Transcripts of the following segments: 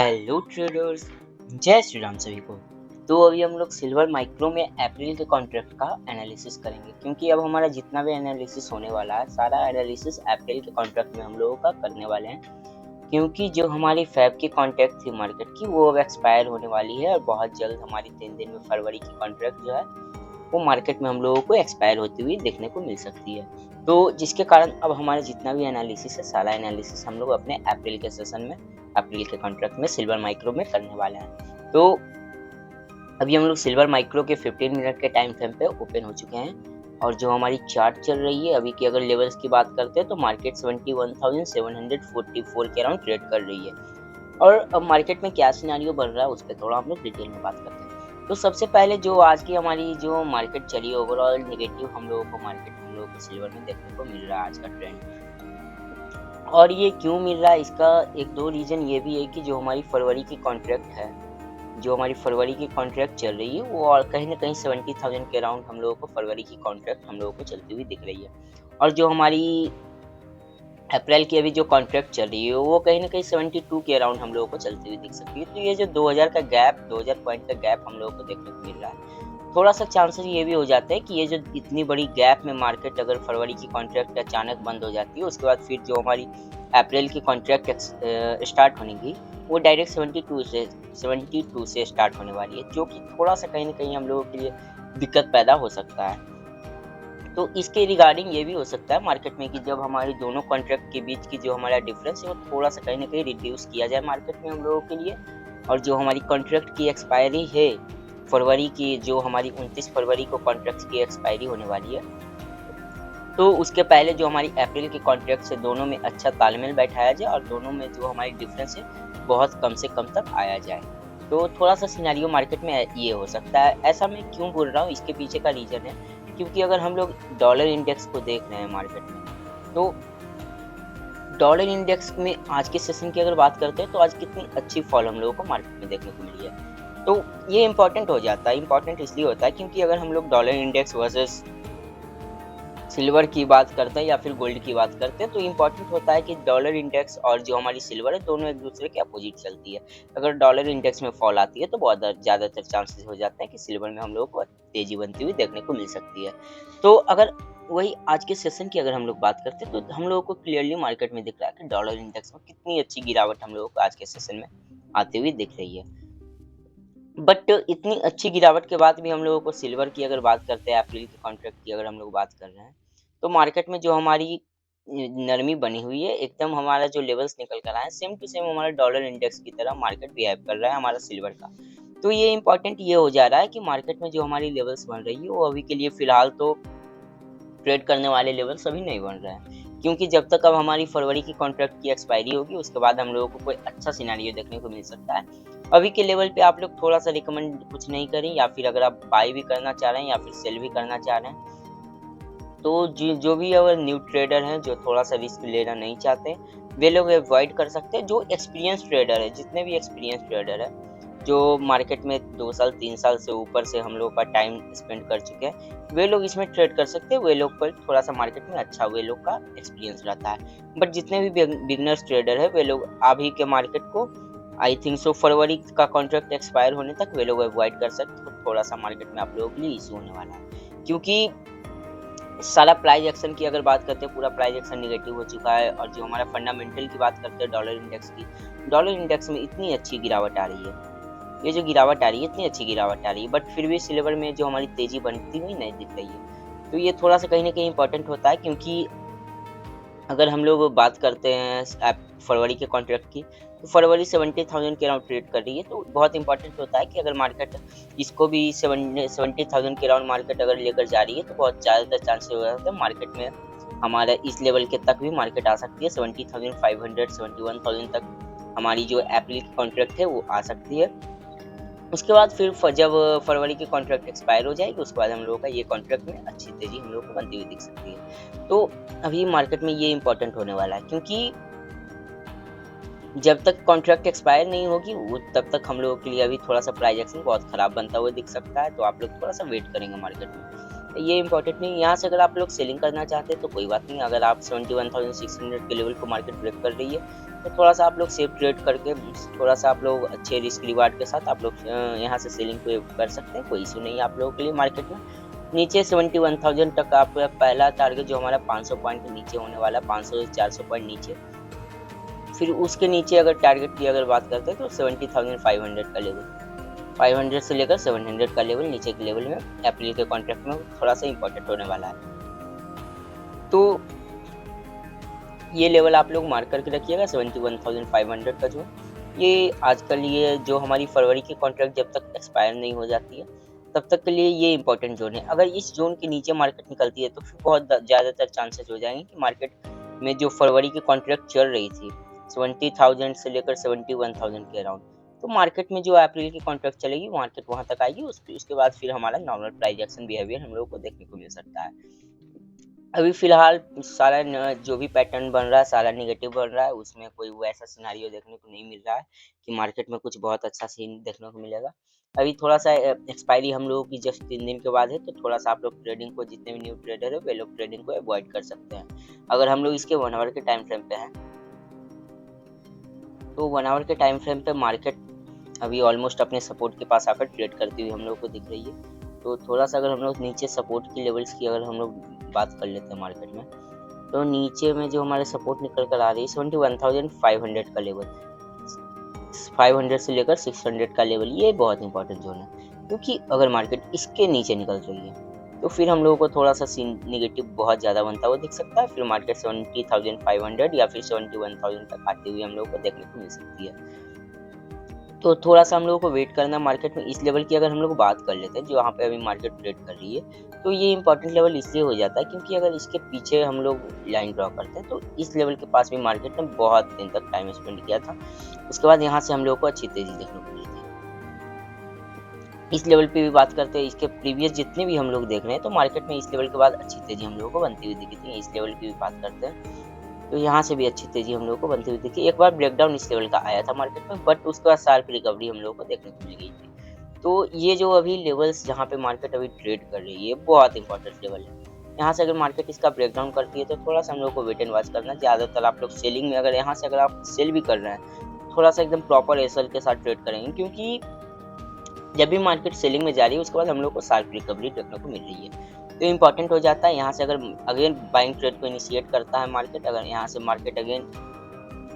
Hello traders, जय श्री राम सभी को। तो अभी हम लोग सिल्वर माइक्रो में अप्रैल के कॉन्ट्रैक्ट का एनालिसिस करेंगे, क्योंकि अब हमारा जितना भी एनालिसिस होने वाला है सारा एनालिसिस अप्रैल के कॉन्ट्रैक्ट में हम लोगों का करने वाले हैं। क्योंकि जो हमारी फैब की कॉन्ट्रैक्ट थी मार्केट की, वो अब एक्सपायर होने वाली है और बहुत जल्द हमारी 3 दिन में फरवरी की कॉन्ट्रैक्ट जो है वो मार्केट में हम लोगों को एक्सपायर होती हुई देखने को मिल सकती है। तो जिसके कारण अब हमारा जितना भी एनालिसिस है सारा एनालिसिस हम लोग अपने अप्रैल के सेशन में, अप्रैल के कॉन्ट्रैक्ट में सिल्वर माइक्रो में करने वाले हैं। तो अभी हम लोग सिल्वर माइक्रो के 15 मिनट के टाइम फ्रेम पे ओपन हो चुके हैं और जो हमारी चार्ट चल रही है अभी की, अगर लेवल्स की बात करते हैं तो मार्केट 71,744 के अराउंड ट्रेड कर रही है। और अब मार्केट में क्या सिनेरियो बन रहा है उस पर थोड़ा हम लोग डिटेल में बात करते हैं। तो सबसे पहले जो आज की हमारी जो मार्केट चली, ओवरऑल नेगेटिव हम लोगों को सिल्वर में देखने को मिल रहा है आज का ट्रेंड। और ये क्यों मिल रहा है, इसका एक दो रीजन ये भी है कि जो हमारी फरवरी की कॉन्ट्रैक्ट है, जो हमारी फरवरी की कॉन्ट्रैक्ट चल रही है वो और कहीं ना कहीं 70,000 के अराउंड हम लोगों को फरवरी की कॉन्ट्रैक्ट हम लोगों को चलती हुई दिख रही है। और जो हमारी अप्रैल की अभी जो कॉन्ट्रैक्ट चल रही है वो कहीं ना कहीं 72 के अराउंड हम लोगों को चलती हुई दिख सकती है। तो ये जो 2000 का गैप, 2000 पॉइंट का गैप हम लोगों को देखने को मिल रहा है, थोड़ा सा चांसेस ये भी हो जाता है कि ये जो इतनी बड़ी गैप में मार्केट अगर फरवरी की कॉन्ट्रैक्ट अचानक बंद हो जाती है, उसके बाद फिर जो हमारी अप्रैल की कॉन्ट्रैक्ट स्टार्ट होने की वो डायरेक्ट 72 से स्टार्ट होने वाली है, जो कि थोड़ा सा कहीं ना कहीं हम लोगों के लिए दिक्कत पैदा हो सकता है। तो इसके रिगार्डिंग ये भी हो सकता है मार्केट में कि जब हमारी दोनों कॉन्ट्रैक्ट के बीच की जो हमारा डिफरेंस है वो थोड़ा सा कहीं ना कहीं रिड्यूस किया जाए मार्केट में हम लोगों के लिए। और जो हमारी कॉन्ट्रैक्ट की एक्सपायरी है फरवरी की, जो हमारी 29 फरवरी को कॉन्ट्रैक्ट की एक्सपायरी होने वाली है, तो उसके पहले जो हमारी अप्रैल के कॉन्ट्रैक्ट से दोनों में अच्छा तालमेल बैठाया जाए और दोनों में जो हमारी डिफरेंस है बहुत कम से कम तक आया जाए। तो थोड़ा सा सिनेरियो मार्केट में ये हो सकता है। ऐसा मैं क्यों बोल रहा हूँ, इसके पीछे का रीजन है क्योंकि अगर हम लोग डॉलर इंडेक्स को देख रहे हैं मार्केट में, तो डॉलर इंडेक्स में आज के सेशन की अगर बात करते हैं तो आज कितनी अच्छी फॉल हम लोगों को मार्केट में देखने को मिली है। तो ये इम्पोर्टेंट हो जाता है, इम्पोर्टेंट इसलिए होता है क्योंकि अगर हम लोग डॉलर इंडेक्स वर्सेस सिल्वर की बात करते हैं या फिर गोल्ड की बात करते हैं तो इम्पोर्टेंट होता है कि डॉलर इंडेक्स और जो हमारी सिल्वर है दोनों एक दूसरे के अपोजिट चलती है। अगर डॉलर इंडेक्स में फॉल आती है तो बहुत ज़्यादातर चांसेस हो जाते हैं कि सिल्वर में हम लोगों को तेजी बनती हुई देखने को मिल सकती है। तो अगर वही आज के सेशन की अगर हम लोग बात करते हैं तो हम लोगों को क्लियरली मार्केट में दिख रहा है कि डॉलर इंडेक्स में कितनी अच्छी गिरावट हम लोगों को आज के सेशन में आती हुई दिख रही है। बट इतनी अच्छी गिरावट के बाद भी हम लोगों को सिल्वर की अगर बात करते हैं, अप्रैल के कॉन्ट्रैक्ट की अगर हम लोग बात कर रहे हैं, तो मार्केट में जो हमारी नरमी बनी हुई है, एकदम हमारा जो लेवल्स निकल कर आए हैं सेम टू सेम हमारा डॉलर इंडेक्स की तरह मार्केट बिहेव कर रहा है हमारा सिल्वर का। तो ये इंपॉर्टेंट ये हो जा रहा है कि मार्केट में जो हमारी लेवल्स बन रही है वो अभी के लिए फिलहाल तो ट्रेड करने वाले लेवल्स अभी नहीं बन रहे हैं, क्योंकि जब तक अब हमारी फरवरी की कॉन्ट्रैक्ट की एक्सपायरी होगी उसके बाद हम लोगों को कोई अच्छा सिनेरियो देखने को मिल सकता है। अभी के लेवल पे आप लोग थोड़ा सा रिकमेंड कुछ नहीं करें, या फिर अगर आप बाय भी करना चाह रहे हैं या फिर सेल भी करना चाह रहे हैं तो जो भी अगर न्यू ट्रेडर हैं जो थोड़ा सा रिस्क लेना नहीं चाहते वे लोग अवॉइड कर सकते हैं। जो एक्सपीरियंस ट्रेडर है, जितने भी एक्सपीरियंस ट्रेडर है जो मार्केट में 2 साल 3 साल से ऊपर से हम लोग का टाइम स्पेंड कर चुके हैं, वे लोग इसमें ट्रेड कर सकते हैं। वे लोग पर थोड़ा सा मार्केट में अच्छा वे लोग का एक्सपीरियंस रहता है। बट जितने भी बिगनर्स ट्रेडर है वे लोग अभी के मार्केट को आई थिंक सो फरवरी का कॉन्ट्रैक्ट एक्सपायर होने तक वे लोग अवॉइड कर सकते हैं। थोड़ा सा मार्केट में आप लोगों के लिए इशू होने वाला है, क्योंकि सारा प्राइस एक्शन की अगर बात करते हैं पूरा प्राइस एक्शन नेगेटिव हो चुका है। और जो हमारा फंडामेंटल की बात करते हैं डॉलर इंडेक्स की, डॉलर इंडेक्स में इतनी अच्छी गिरावट आ रही है, ये जो गिरावट आ रही है इतनी अच्छी गिरावट आ रही है, बट फिर भी सिल्वर में जो हमारी तेजी बनती हुई नहीं दिख रही है। तो ये थोड़ा सा कहीं ना कहीं इंपॉर्टेंट होता है, क्योंकि अगर हम लोग बात करते हैं फरवरी के कॉन्ट्रैक्ट की, तो फरवरी 70,000 के अराउंड ट्रेड कर रही है। तो बहुत इंपॉर्टेंट होता है कि अगर मार्केट इसको भी 70,000 के अराउंड मार्केट अगर लेकर जा रही है तो बहुत ज़्यादातर चांसेस हो जाते हैं मार्केट में हमारा इस लेवल के तक भी मार्केट आ सकती है। 70,500 71,000 तक हमारी जो अप्रैल की कॉन्ट्रैक्ट है वो आ सकती है। उसके बाद फिर जब फरवरी की कॉन्ट्रैक्ट एक्सपायर हो जाएगी उसके बाद हम लोगों का ये कॉन्ट्रैक्ट में अच्छी तेजी हम लोगों को बनती हुई दिख सकती है। तो अभी मार्केट में ये इंपॉर्टेंट होने वाला है, क्योंकि जब तक कॉन्ट्रैक्ट एक्सपायर नहीं होगी वो तब तक हम लोगों के लिए अभी थोड़ा सा प्राइस एक्शन बहुत खराब बनता हुआ दिख सकता है। तो आप लोग थोड़ा सा वेट करेंगे मार्केट में। ये इम्पोर्टेंट नहीं है। यहाँ से अगर आप लोग सेलिंग करना चाहते हैं तो कोई बात नहीं, अगर आप 71,600 के लेवल को मार्केट ब्रेक कर रही है तो थोड़ा-सा आप लोग सेफ ट्रेड करके थोड़ा-सा आप लोग अच्छे रिस्क रिवार्ड के साथ आप लोग यहाँ से सेलिंग को कर सकते हैं, कोई इश्यू नहीं है आप लोगों के लिए मार्केट में। नीचे 71,000 तक आपका पहला टारगेट जो हमारा 500 पॉइंट के नीचे होने वाला है, 500 से 400 पॉइंट नीचे। फिर उसके नीचे अगर टारगेट की अगर बात करते हैं तो 70,500 का लेवल, 500 से लेकर 700 का लेवल नीचे के लेवल में अप्रैल के कॉन्ट्रैक्ट में थोड़ा सा इंपॉर्टेंट होने वाला है। तो ये लेवल आप लोग मार्क करके रखिएगा 71,500 का जो ये आजकल ये जो हमारी फरवरी की कॉन्ट्रैक्ट जब तक एक्सपायर नहीं हो जाती है तब तक के लिए ये इंपॉर्टेंट जोन है। अगर इस जोन के नीचे मार्केट निकलती है तो फिर बहुत ज़्यादातर चांसेस हो जाएंगे कि मार्केट में जो फरवरी की कॉन्ट्रैक्ट चल रही थी 70,000 से लेकर 71,000 के अराउंड, तो मार्केट में जो अप्रैल की कॉन्ट्रैक्ट चलेगी मार्केट वहां तक आएगी, उसके बाद फिर हमारा नॉर्मल प्राइस एक्शन बिहेवियर हम लोगों को देखने को मिल सकता है। अभी फिलहाल सारा जो भी पैटर्न बन रहा है सारा नेगेटिव बन रहा है, उसमें कोई वैसा सिनारियो देखने को नहीं मिल रहा है कि मार्केट में कुछ बहुत अच्छा सीन देखने को मिलेगा। अभी थोड़ा सा एक्सपायरी हम लोगों की जस्ट 3 दिन के बाद है, तो थोड़ा सा आप लोग ट्रेडिंग को जितने भी न्यू ट्रेडर है वे लोग ट्रेडिंग को अवॉइड कर सकते हैं। अगर हम लोग इसके 1 आवर के टाइम फ्रेम पे हैं तो 1 आवर के टाइम फ्रेम पे मार्केट अभी ऑलमोस्ट अपने सपोर्ट के पास आकर ट्रेड करती हुई हम लोग को दिख रही है। तो थोड़ा सा अगर हम लोग नीचे सपोर्ट की लेवल्स की अगर हम लोग बात कर लेते हैं मार्केट में, तो नीचे में जो हमारे सपोर्ट निकल कर आ रही है 71,500 का लेवल, 500 से लेकर 600 का लेवल, ये बहुत इंपॉर्टेंट जोन है। क्योंकि अगर मार्केट इसके नीचे निकल रही है तो फिर हम लोगों को थोड़ा सा सीन निगेटिव बहुत ज़्यादा बनता हुआ दिख सकता है। फिर मार्केट 70,500 या फिर 71,000 तक आती हुई हम लोगों को देखने को मिल सकती है। तो थोड़ा सा हम लोगों को वेट करना मार्केट में। इस लेवल की अगर हम लोग बात कर लेते हैं जो यहाँ पे अभी मार्केट ट्रेड कर रही है, तो ये इंपॉर्टेंट लेवल इसलिए हो जाता है क्योंकि अगर इसके पीछे हम लोग लाइन ड्रॉ करते हैं तो इस लेवल के पास भी मार्केट ने बहुत दिन तक टाइम स्पेंड किया था। उसके बाद यहाँ से हम लोग को अच्छी तेजी देखने को मिली थी। इस लेवल पे भी बात करते हैं, इसके प्रीवियस जितने भी हम लोग देख रहे हैं तो मार्केट में इस लेवल के बाद अच्छी तेजी हम लोगों को बनती हुई दिखी थी। इस लेवल की भी बात करते हैं तो यहाँ से भी अच्छी तेजी हम लोगों को बनती हुई दिखी। एक बार ब्रेकडाउन इस लेवल का आया था मार्केट में, बट उसके बाद शार्प रिकवरी हम लोगों को देखने को मिल गई थी। तो ये जो अभी लेवल्स जहाँ पे मार्केट अभी ट्रेड कर रही है बहुत इंपॉर्टेंट लेवल है। यहाँ से अगर मार्केट इसका ब्रेकडाउन करती है तो थोड़ा सा हम लोग को वेट एंड वॉच करना है। ज़्यादातर आप लोग सेलिंग में अगर यहाँ से अगर आप सेल भी कर रहे हैं थोड़ा सा एकदम प्रॉपर एसएल के साथ ट्रेड करेंगे, क्योंकि जब भी मार्केट सेलिंग में जा रही है उसके बाद हम लोग को शार्प रिकवरी देखने को मिल रही है। तो इम्पोर्टेंट हो जाता है यहाँ से अगर अगेन बाइंग ट्रेड को इनिशिएट करता है मार्केट, अगर यहाँ से मार्केट अगेन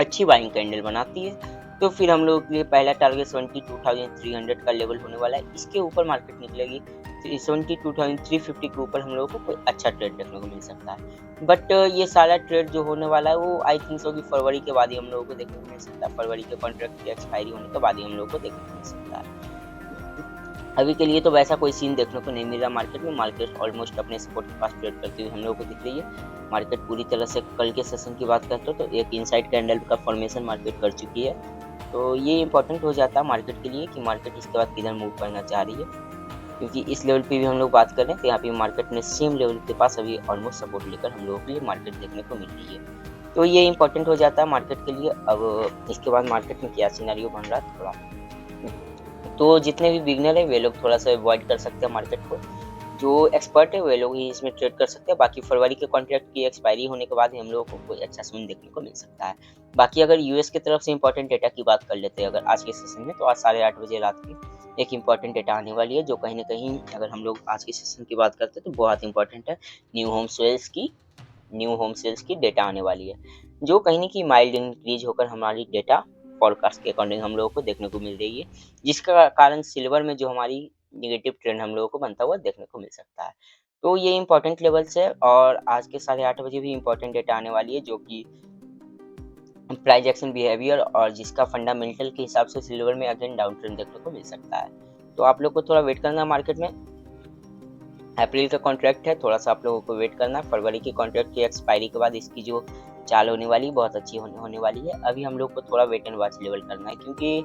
अच्छी बाइंग कैंडल बनाती है तो फिर हम लोग के लिए पहला टारगेट 72,300 का लेवल होने वाला है। इसके ऊपर मार्केट निकलेगी 72,350 के ऊपर हम लोगों को कोई अच्छा ट्रेड देखने को मिल सकता है। बट ये सारा ट्रेड जो होने वाला है वो आई थिंक सो कि फरवरी के बाद ही हम लोगों को देखने को मिल सकता है। फरवरी के कॉन्ट्रैक्ट की एक्सपायरी होने के बाद ही हम लोगों को देखने को मिल सकता है। अभी के लिए तो वैसा कोई सीन देखने को नहीं मिल रहा मार्केट में। मार्केट ऑलमोस्ट अपने सपोर्ट के पास ट्रेड करती हुई हम लोगों को दिख रही है। मार्केट पूरी तरह से कल के सेशन की बात करते हो तो एक इनसाइड कैंडल का फॉर्मेशन मार्केट कर चुकी है। तो ये इंपॉर्टेंट हो जाता है मार्केट के लिए कि मार्केट इसके बाद किधर मूव करना चाह रही है, क्योंकि इस लेवल पे भी हम लोग बात करें तो यहाँ पे मार्केट ने सेम लेवल के पास अभी ऑलमोस्ट सपोर्ट लेकर हम लोगों के लिए मार्केट देखने को मिल रही है। तो ये इंपॉर्टेंट हो जाता है मार्केट के लिए। अब इसके बाद मार्केट में क्या सिनेरियो बन रहा है थोड़ा, तो जितने भी बिगनर है वे लोग थोड़ा सा अवॉइड कर सकते हैं मार्केट को। जो एक्सपर्ट है वे लोग ही इसमें ट्रेड कर सकते हैं। बाकी फरवरी के कॉन्ट्रैक्ट की एक्सपायरी होने के बाद ही हम लोगों को कोई अच्छा सीन देखने को मिल सकता है। बाकी अगर यूएस की तरफ से इंपॉर्टेंट डेटा की बात कर लेते हैं अगर आज के सेशन में, तो आज 8:30 बजे रात की एक इंपॉर्टेंट डेटा आने वाली है जो कहीं ना कहीं अगर हम लोग आज के सेशन की बात करते हैं तो बहुत इंपॉर्टेंट है। न्यू होम सेल्स की डेटा आने वाली है जो कहीं ना कहीं माइल्ड इंक्रीज होकर हमारी डेटा फॉरकास्ट के अकॉर्डिंग हम लोगों को देखने को मिल रही है, जिसका कारण सिल्वर में जो हमारी नेगेटिव ट्रेंड हम लोगों को बनता हुआ देखने को मिल सकता है। तो ये इंपॉर्टेंट लेवल्स है और आज के 8:30 बजे भी इंपॉर्टेंट डेटा आने वाली है जो कि प्राइस एक्शन बिहेवियर और जिसका फंडामेंटल के हिसाब से सिल्वर में अगेन डाउन ट्रेंड देखने को मिल सकता है। तो आप लोग को थोड़ा वेट करना मार्केट में। अप्रैल का कॉन्ट्रैक्ट है, थोड़ा सा आप लोगों को वेट करना। फरवरी के कॉन्ट्रैक्ट की एक्सपायरी के बाद इसकी जो चाल होने वाली बहुत अच्छी होने वाली है। अभी हम लोग को थोड़ा वेट एंड वॉच लेवल करना है, क्योंकि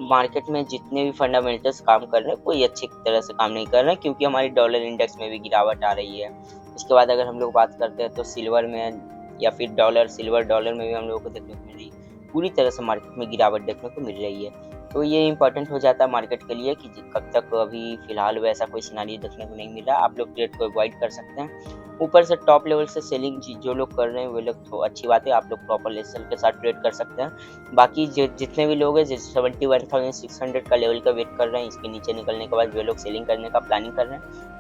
मार्केट में जितने भी फंडामेंटल्स काम कर रहे हैं कोई अच्छी तरह से काम नहीं कर रहे हैं, क्योंकि हमारी डॉलर इंडेक्स में भी गिरावट आ रही है। इसके बाद अगर हम लोग बात करते हैं तो सिल्वर में या फिर सिल्वर डॉलर में भी हम लोगों को देखने को मिल रही है, पूरी तरह से मार्केट में गिरावट देखने को मिल रही है। तो ये इम्पोर्टेंट हो जाता है मार्केट के लिए कि कब तक अभी फ़िलहाल वैसा कोई सिनेरियो देखने को नहीं मिल रहा, आप लोग ट्रेड को अवॉइड कर सकते हैं। ऊपर से टॉप लेवल से सेलिंग जो लोग कर रहे हैं, वो लोग तो अच्छी बात है, आप लोग प्रॉपर लेवल के साथ ट्रेड कर सकते हैं। बाकी जितने भी लोग हैं, जो 71,600 का लेवल का वेट कर रहे हैं, इसके नीचे निकलने के बाद वे लोग सेलिंग करने का प्लानिंग कर रहे हैं,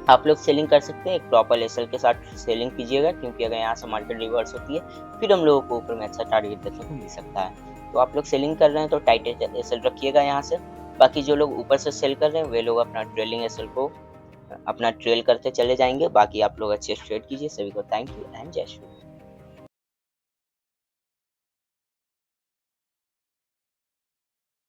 आप लोग सेलिंग कर सकते हैं। एक प्रॉपर लेवल के साथ सेलिंग कीजिएगा, क्योंकि अगर यहाँ से मार्केट रिवर्स होती है, फिर हम लोगों को ऊपर में अच्छा टारगेट देखने को मिल सकता है। तो आप लोग सेलिंग कर रहे हैं तो टाइट एसएल रखिएगा यहाँ से। बाकी जो लोग ऊपर से सेल कर रहे हैं, वे लोग अपना ट्रेलिंग एसएल को अपना ट्रेल करते चले जाएंगे। बाकी आप लोग अच्छे से ट्रेड कीजिए। सभी को थैंक यू एंड जय श्री राम।